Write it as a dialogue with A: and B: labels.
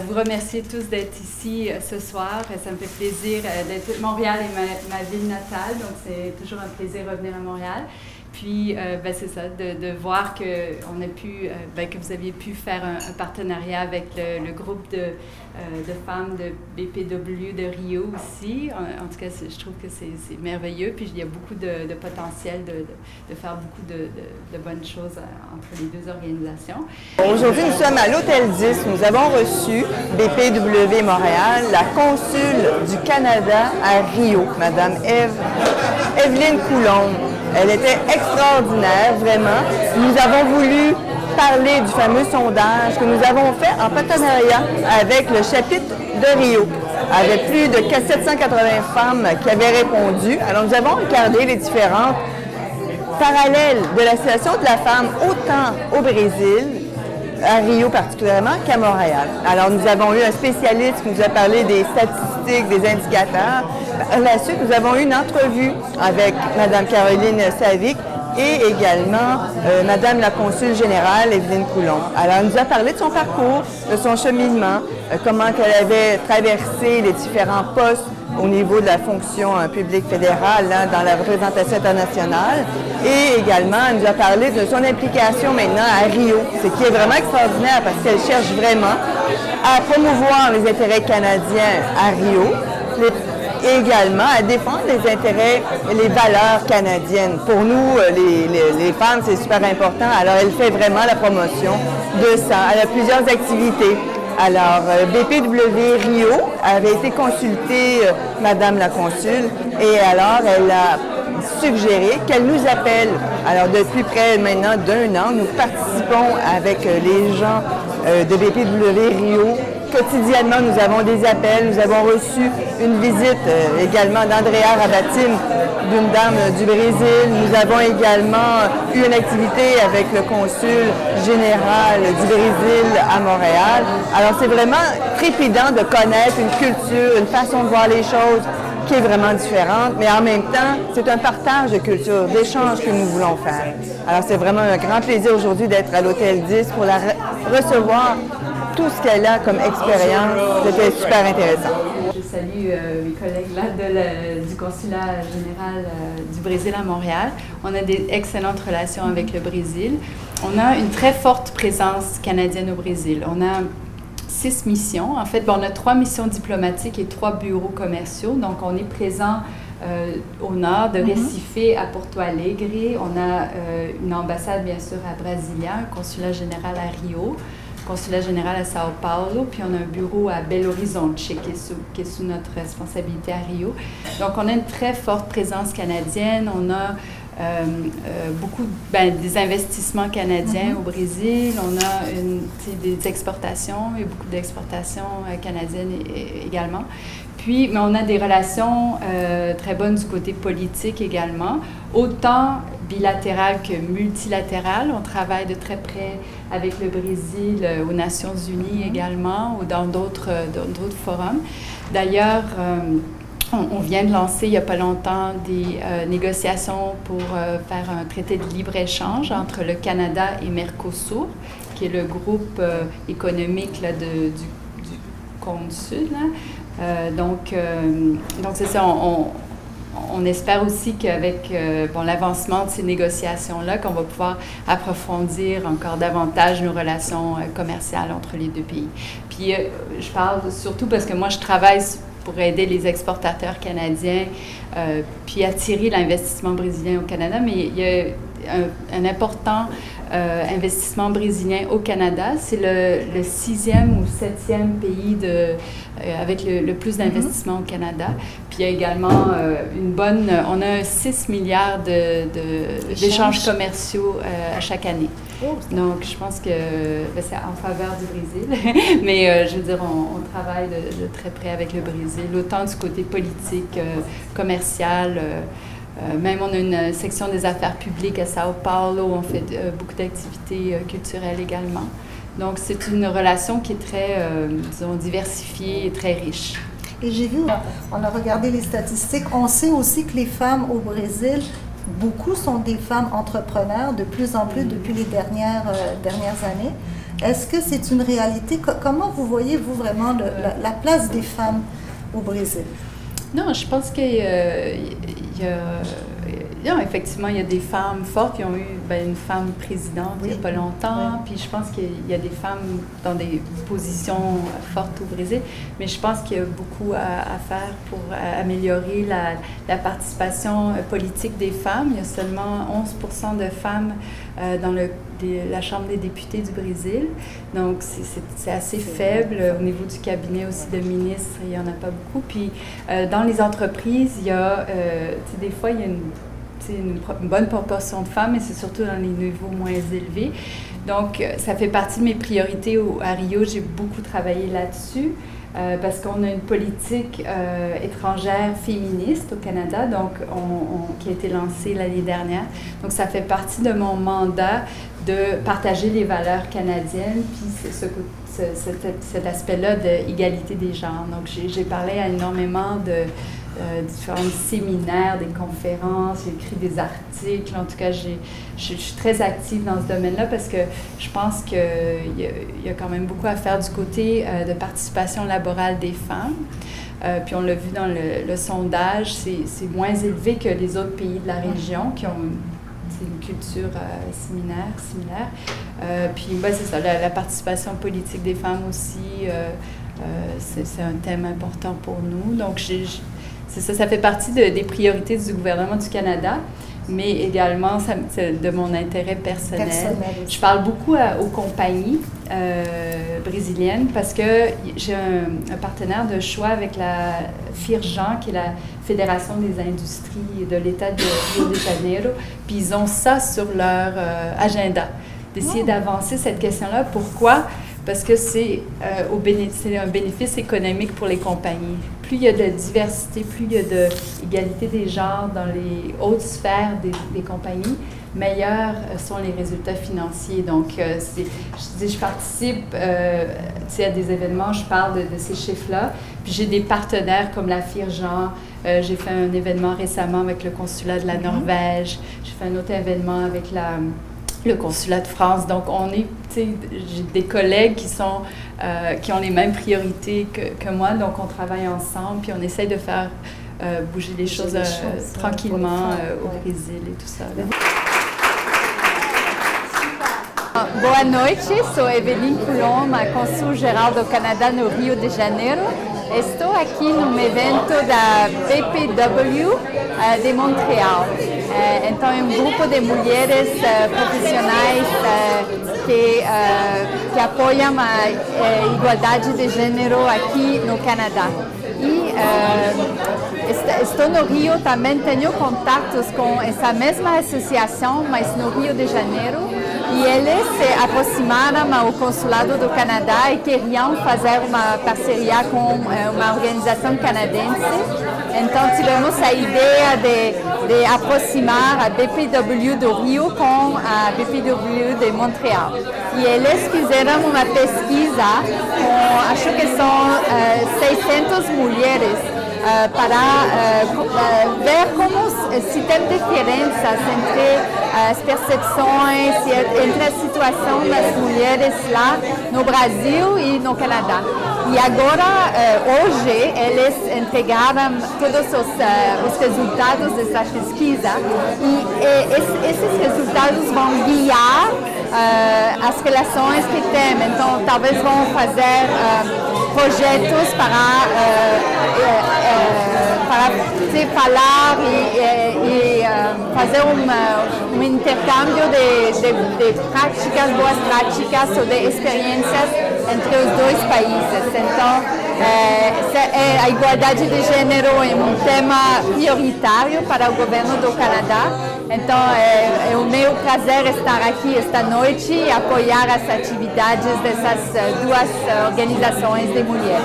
A: Vous remercier tous d'être ici ce soir. Ça me fait plaisir d'être. Montréal est ma ville natale, donc c'est toujours un plaisir de revenir à Montréal. Puis, c'est ça, de voir que vous aviez pu faire un partenariat avec le groupe de femmes de BPW de Rio aussi. En tout cas, je trouve que c'est merveilleux. Puis, il y a beaucoup de potentiel de faire beaucoup de bonnes choses entre les deux organisations.
B: Aujourd'hui, nous sommes à l'Hôtel 10. Nous avons reçu BPW Montréal, la consul du Canada à Rio, Mme Evelyne Coulombe. Elle était extraordinaire, vraiment. Nous avons voulu parler du fameux sondage que nous avons fait en partenariat avec le chapitre de Rio, avec plus de 780 femmes qui avaient répondu. Alors, nous avons regardé les différentes parallèles de la situation de la femme, autant au Brésil, à Rio particulièrement, qu'à Montréal. Alors, nous avons eu un spécialiste qui nous a parlé des statistiques, des indicateurs. Par la suite, nous avons eu une entrevue avec Mme Caroline Savic et également Mme la consul générale, Evelyne Coulombe. Alors, elle nous a parlé de son parcours, de son cheminement, comment elle avait traversé les différents postes au niveau de la fonction publique fédérale dans la représentation internationale. Et également, elle nous a parlé de son implication maintenant à Rio, ce qui est vraiment extraordinaire parce qu'elle cherche vraiment à promouvoir les intérêts canadiens à Rio, et également à défendre les intérêts et les valeurs canadiennes. Pour nous, les femmes, c'est super important. Alors, elle fait vraiment la promotion de ça. Elle a plusieurs activités. Alors, BPW Rio avait été consultée, Madame la consul, et alors elle a suggéré qu'elle nous appelle. Alors, depuis près maintenant d'1 an, nous participons avec les gens de BPW Rio. Quotidiennement, nous avons des appels. Nous avons reçu une visite également d'Andrea Rabatim, d'une dame du Brésil. Nous avons également eu une activité avec le consul général du Brésil à Montréal. Alors, c'est vraiment trépidant de connaître une culture, une façon de voir les choses qui est vraiment différente, mais en même temps, c'est un partage de culture, d'échange que nous voulons faire. Alors, c'est vraiment un grand plaisir aujourd'hui d'être à l'Hôtel 10 pour la recevoir. Tout ce qu'elle a comme expérience, c'était super intéressant.
A: Je salue mes collègues là du consulat général du Brésil à Montréal. On a des excellentes relations avec le Brésil. On a une très forte présence canadienne au Brésil. On a 6 missions. En fait, on a 3 missions diplomatiques et 3 bureaux commerciaux. Donc, on est présent au nord, de Recife à Porto Alegre. On a une ambassade, bien sûr, à Brasilia, un consulat général à Rio, consulat général à Sao Paulo, puis on a un bureau à Belo Horizonte, qui est sous notre responsabilité à Rio. Donc, on a une très forte présence canadienne. On a beaucoup des investissements canadiens au Brésil. On a des exportations et beaucoup d'exportations canadiennes également. Puis, mais on a des relations très bonnes du côté politique également, autant bilatérales que multilatérales. On travaille de très près avec le Brésil aux Nations Unies également ou dans d'autres forums. D'ailleurs, on vient de lancer il n'y a pas longtemps des négociations pour faire un traité de libre-échange entre le Canada et Mercosur, qui est le groupe économique là, du cône sud. Donc c'est ça, on espère aussi qu'avec l'avancement de ces négociations-là, qu'on va pouvoir approfondir encore davantage nos relations commerciales entre les deux pays. Puis je parle surtout parce que moi, je travaille pour aider les exportateurs canadiens, puis attirer l'investissement brésilien au Canada, mais il y a un important investissement brésilien au Canada. C'est le 6e ou 7e pays avec le plus d'investissement au Canada. Puis il y a également on a 6 milliards d'échanges commerciaux à chaque année. Donc, je pense que c'est en faveur du Brésil. Mais je veux dire, on travaille de très près avec le Brésil, autant du côté politique, commercial. Même on a une section des affaires publiques à Sao Paulo, on fait beaucoup d'activités culturelles également. Donc, c'est une relation qui est très, disons, diversifiée et très riche.
C: Et j'ai vu, on a regardé les statistiques, on sait aussi que les femmes au Brésil, beaucoup sont des femmes entrepreneurs, de plus en plus depuis les dernières années. Est-ce que c'est une réalité? Comment vous voyez, vous, vraiment la place des femmes au Brésil?
A: Non, je pense qu'il effectivement, il y a des femmes fortes. Ils ont eu une femme présidente il n'y a pas longtemps. Puis je pense qu'il y a des femmes dans des positions fortes au Brésil. Mais je pense qu'il y a beaucoup à faire pour améliorer la participation politique des femmes. Il y a seulement 11% de femmes dans la Chambre des députés du Brésil. Donc, c'est assez faible. Au niveau du cabinet aussi de ministres, il n'y en a pas beaucoup. Puis, dans les entreprises, il y a, des fois, il y a une bonne proportion de femmes, mais c'est surtout dans les niveaux moins élevés. Donc, ça fait partie de mes priorités à Rio. J'ai beaucoup travaillé là-dessus. Parce qu'on a une politique étrangère féministe au Canada, donc qui a été lancée l'année dernière. Donc, ça fait partie de mon mandat de partager les valeurs canadiennes, puis cet aspect-là d'égalité des genres. Donc, j'ai parlé à énormément de différents séminaires, des conférences, j'ai écrit des articles. En tout cas, je suis très active dans ce domaine-là parce que je pense qu'il y a quand même beaucoup à faire du côté de participation laborale des femmes. Puis on l'a vu dans le sondage, c'est moins élevé que les autres pays de la région qui ont une culture similaire. Puis c'est ça, la participation politique des femmes aussi, c'est un thème important pour nous. Donc, ça fait partie des priorités du gouvernement du Canada, mais également de mon intérêt personnel. Je parle beaucoup aux compagnies brésiliennes parce que j'ai un partenaire de choix avec la FIRJAN, qui est la Fédération des industries de l'État de Rio de Janeiro, puis ils ont ça sur leur agenda, d'essayer d'avancer cette question-là. Pourquoi? Parce que c'est un bénéfice économique pour les compagnies. Plus il y a de diversité, plus il y a d'égalité des genres dans les hautes sphères des compagnies, meilleurs sont les résultats financiers. Donc, je participe à des événements, je parle de ces chiffres-là. Puis j'ai des partenaires comme la FIRJAN. J'ai fait un événement récemment avec le consulat de la Norvège. J'ai fait un autre événement avec le consulat de France. Donc, j'ai des collègues qui ont les mêmes priorités que moi. Donc, on travaille ensemble, puis on essaie de faire bouger les choses tranquillement au Brésil et tout ça.
D: Boa noite, sou Eveline Coulomb, cônsul geral do Canadá no Rio de Janeiro. Estou aqui num evento da BPW de Montreal. Então, é um grupo de mulheres profissionais que apoiam a igualdade de gênero aqui no Canadá. E estou no Rio, também tenho contatos com essa mesma associação, mas no Rio de Janeiro. E eles se aproximaram ao consulado do Canadá e queriam fazer uma parceria com uma organização canadense. Então tivemos a ideia de aproximar a BPW do Rio com a BPW de Montreal. E eles fizeram uma pesquisa com, acho que são 600 mulheres, para ver se tem diferenças entre as percepções, entre a situação das mulheres lá no Brasil e no Canadá. E agora, hoje, eles entregaram todos os resultados dessa pesquisa e esses resultados vão guiar as relações que tem. Então, talvez vão fazer projetos para se falar e fazer um intercâmbio de práticas, boas práticas ou de experiências entre os dois países. Então, a igualdade de gênero é um tema prioritário para o governo do Canadá. Então, é o meu prazer estar aqui esta noite e apoiar as atividades dessas duas organizações de mulheres.